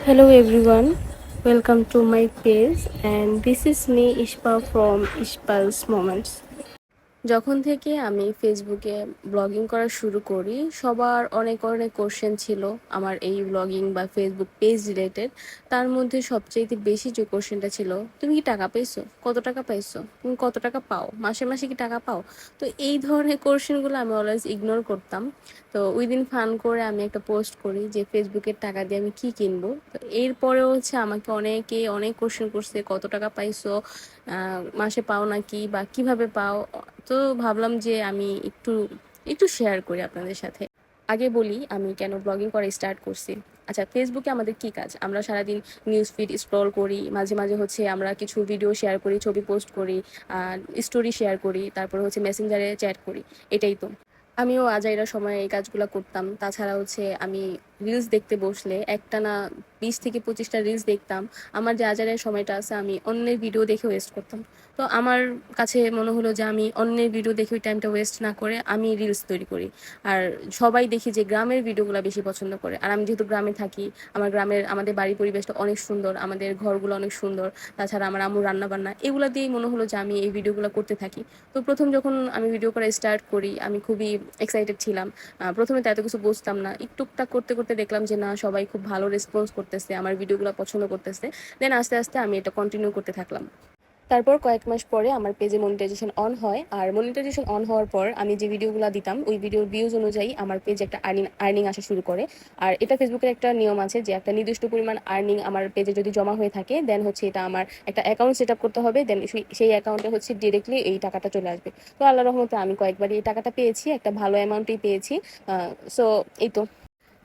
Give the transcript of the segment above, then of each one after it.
Hello everyone, welcome to my page and this is me Ishpa from Ishpa's Moments. যখন থেকে আমি ফেসবুকে blogging করা শুরু করি সবার অনেক অনেক কোশ্চেন ছিল আমার এই ব্লগিং বা ফেসবুক পেজ রিলেটেড। তার মধ্যে সবচেয়ে বেশি যে কোশ্চেনটা ছিল, তুমি কি টাকা পাইছো, কত টাকা পাইছো, তুমি কত টাকা পাও, মাসে মাসে কি টাকা পাও। তো এই ধরনের কোশ্চেনগুলো আমি অলওয়েজ ইগনোর করতাম। তো ওই দিন ফান করে আমি একটা পোস্ট করি যে ফেসবুকের টাকা দিয়ে আমি কি কিনবো। তো এরপরেও আমাকে অনেকে অনেক কোশ্চেন করছে, কত টাকা পাইছো, মাসে পাও নাকি বা কিভাবে পাও। তো ভাবলাম যে আমি একটু একটু শেয়ার করি আপনাদের সাথে। আগে বলি আমি কেন ব্লগিং করা স্টার্ট করছি। আচ্ছা, ফেসবুকে আমাদের কি কাজ, আমরা সারাদিন নিউজ ফিড স্ক্রল করি, মাঝে মাঝে আমরা কিছু ভিডিও শেয়ার করি, ছবি পোস্ট করি, স্টোরি শেয়ার করি, তারপরে মেসেঞ্জারে চ্যাট করি, এটাই তো। আমিও আজাইরা সময় এই কাজগুলো করতাম। তাছাড়া আমি রিলস দেখতে বসলে একটানা 20 থেকে 25টা রিলস দেখতাম। আমার যে আজাইরা সময়টা আছে আমি অন্যের ভিডিও দেখে ওয়েস্ট করতাম। তো আমার কাছে মনে হলো যে আমি অন্যের ভিডিও দেখে ওই টাইমটা ওয়েস্ট না করে আমি রিলস তৈরি করি। আর সবাই দেখি যে গ্রামের ভিডিওগুলো বেশি পছন্দ করে, আর আমি যেহেতু গ্রামে থাকি, আমাদের বাড়ির পরিবেশটা অনেক সুন্দর, আমাদের ঘরগুলো অনেক সুন্দর। তাছাড়া আমার আম্মুর রান্না বান্না এগুলো দিয়েই মনে হলো যে আমি এই ভিডিওগুলো করতে থাকি। তো প্রথম যখন আমি ভিডিও করা স্টার্ট করি আমি খুবই এক্সাইটেড ছিলাম। প্রথমে তো এত কিছু বুঝতাম না, টুকটাক করতে করতে দেখলাম যে না, সবাই খুব ভালো রেসপন্স করতেছে, আমার ভিডিওগুলো পছন্দ করতেছে। দেন আস্তে আস্তে আমি এটা কন্টিনিউ করতে থাকলাম। তারপর কয়েক মাস পরে আমার পেজে মনিটাইজেশন অন হয়, আর মনিটাইজেশন অন হওয়ার পর আমি যে ভিডিওগুলো দিতাম ওই ভিডিওর ভিউজ অনুযায়ী আমার পেজে একটা আর্নিং আসা শুরু করে। আর এটা ফেসবুকের একটা নিয়ম আছে যে একটা নির্দিষ্ট পরিমাণ আর্নিং আমার পেজে যদি জমা হয়ে থাকে দেন এটা আমার একটা অ্যাকাউন্ট সেট আপ করতে হবে, দেন সেই অ্যাকাউন্টে ডিরেক্টলি এই টাকাটা চলে আসবে। তো আল্লাহ রহমতে আমি কয়েকবারই এই টাকাটা পেয়েছি, একটা ভালো অ্যামাউন্টেই পেয়েছি। সো এই তো।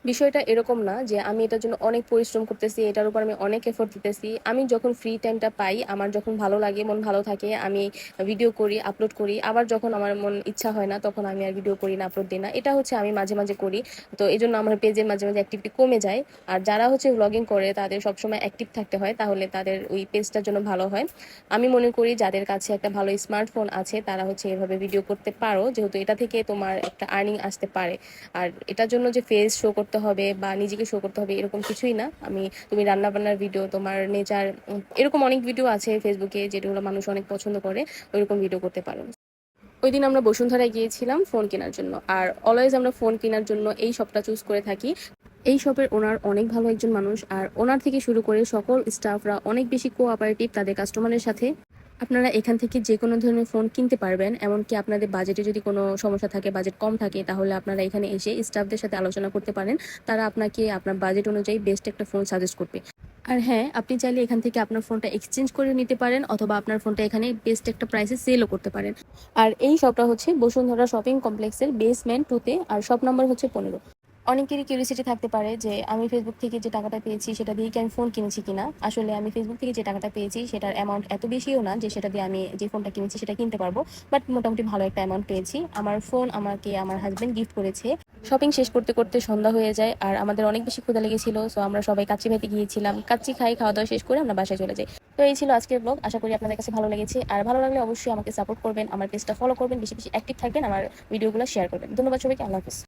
বিষয়টা এরকম না যে আমি এটার জন্য অনেক পরিশ্রম করতেছি, এটার উপর আমি অনেক এফোর্ট দিতেছি। আমি যখন ফ্রি টাইমটা পাই, আমার যখন ভালো লাগে, মন ভালো থাকে, আমি ভিডিও করি, আপলোড করি। আবার যখন আমার মন ইচ্ছা হয় না তখন আমি আর ভিডিও করি না, আপলোড দিই না। এটা আমি মাঝে মাঝে করি। তো এই জন্য আমার পেজের মাঝে মাঝে অ্যাক্টিভিটি কমে যায়। আর যারা ব্লগিং করে তাদের সবসময় অ্যাক্টিভ থাকতে হয়, তাহলে তাদের ওই পেজটার জন্য ভালো হয়। আমি মনে করি যাদের কাছে একটা ভালো স্মার্টফোন আছে তারা এভাবে ভিডিও করতে পারো, যেহেতু এটা থেকে তোমার একটা আর্নিং আসতে পারে। আর এটার জন্য যে ফেস শো করতে হবে বা নিজেকে শো করতে হবে এরকম কিছুই না। তুমি রান্না বান্নার ভিডিও, তোমার নেচার, এরকম অনেক ভিডিও আছে ফেসবুকে যেগুলো মানুষ অনেক পছন্দ করে, ওইরকম ভিডিও করতে পারো। ওই দিন আমরা বসুন্ধরায় গিয়েছিলাম ফোন কেনার জন্য, আর অলওয়েজ আমরা ফোন কেনার জন্য এই শপটা চুজ করে থাকি। এই শপের ওনার অনেক ভালো একজন মানুষ, আর ওনার থেকে শুরু করে সকল স্টাফরা অনেক বেশি কোঅপারেটিভ তাদের কাস্টমারের সাথে। আপনারা এখান থেকে যে কোনো ধরনের ফোন কিনতে পারবেন, এমনকি আপনাদের বাজেটে যদি কোনো সমস্যা থাকে, বাজেট কম থাকে, তাহলে আপনারা এখানে এসে স্টাফদের সাথে আলোচনা করতে পারেন। তারা আপনাকে আপনার বাজেট অনুযায়ী বেস্ট একটা ফোন সাজেস্ট করবে। আর হ্যাঁ, আপনি চাইলে এখান থেকে আপনার ফোনটা এক্সচেঞ্জ করে নিতে পারেন, অথবা আপনার ফোনটা এখানে বেস্ট একটা প্রাইসে সেলও করতে পারেন। আর এই শপটা বসুন্ধরা শপিং কমপ্লেক্সের বেসমেন্ট 2-তে, আর শপ নাম্বার 15। অনেকেরই কিউরিসিটি থাকতে পারে যে আমি ফেসবুক থেকে যে টাকাটা পেয়েছি সেটা দিয়ে কি আমি ফোন কিনেছি কিনা। আসলে আমি ফেসবুক থেকে যে টাকাটা পেয়েছি সেটার অ্যামাউন্ট এত বেশিও না যে সেটা দিয়ে আমি যে ফোনটা কিনেছি সেটা কিনতে পারবো, বাট মোটামুটি ভালো একটা অ্যামাউন্ট পেয়েছি। আমার ফোন আমাকে আমার হাজবেন্ড গিফট করেছে। শপিং শেষ করতে করতে সন্ধ্যা হয়ে যায়, আর আমাদের অনেক বেশি ক্ষুধা লেগেছিল। সো আমরা সবাই কাচ্চি খেতে গিয়েছিলাম, কাচ্চি খাওয়া দাওয়া শেষ করে আমরা বাসায় চলে যাই। তো এই ছিল আজকের ব্লগ, আশা করি আপনাদের কাছে ভালো লেগেছে। আর ভালো লাগলে অবশ্যই আমাকে সাপোর্ট করবেন, আমার পেজটা ফলো করবেন, বেশি বেশি অ্যাক্টিভ থাকবেন, আমার ভিডিওগুলো শেয়ার করবেন। ধন্যবাদ সবাইকে, আল্লাহ হাফিজ।